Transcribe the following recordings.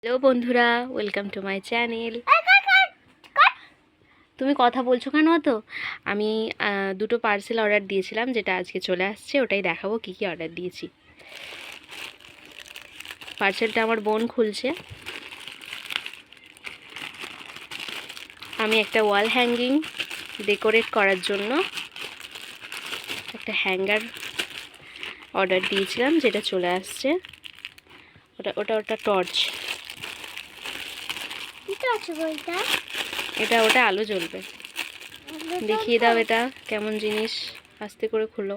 Hello বন্ধুরা, welcome to my channel. তুমি কথা বলছো কেন? তো আমি দুটো পার্সেল অর্ডার দিয়েছিলাম, যেটা আজকে চলে আসছে। ওটাই দেখাবো কি কি অর্ডার দিয়েছি। পার্সেলটা আমার বোন খুলছে। আমি একটা ওয়াল হ্যাঙ্গিং ডেকোরেট করার জন্য একটা হ্যাঙ্গার অর্ডার দিয়েছিলাম, যেটা চলে আসছে। ওটা টর্চ। ওটা আলো জ্বলবে। দেখিয়ে দাও এটা কেমন জিনিস, আস্তে করে খুলো।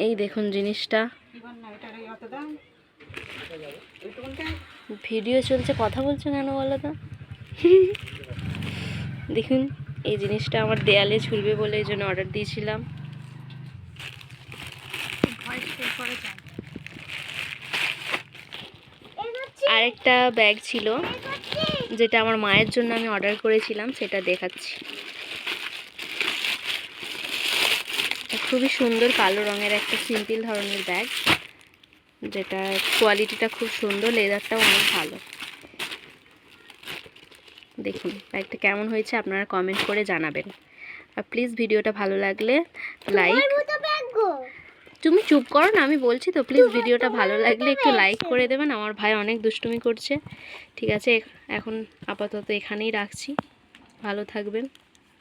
এই দেখুন জিনিসটা। ভিডিও চলছে, কথা বলছো কেন বলো তো? দেখুন এই জিনিসটা আমার দেয়ালে ঝুলবে বলে এই জন্য অর্ডার দিয়েছিলাম। আরেকটা ব্যাগ ছিল, যেটা আমার মায়ের জন্য আমি অর্ডার করেছিলাম, সেটা দেখাচ্ছি। খুবই সুন্দর কালো রঙের একটা সিম্পল ধরনের ব্যাগ, যেটা কোয়ালিটিটা খুব সুন্দর, লেদারটাও অনেক ভালো। দেখুন ব্যাগটা কেমন হয়েছে আপনারা কমেন্ট করে জানাবেন। আর প্লিজ ভিডিওটা ভালো লাগলে লাইক। তুমি চুপ করো না, আমি বলছি তো। প্লিজ ভিডিওটা ভালো লাগলে একটু লাইক করে দেবেন। আমার ভাই অনেক দুষ্টুমি করছে। ঠিক আছে, এখন আপাতত এখানেই রাখছি। ভালো থাকবেন।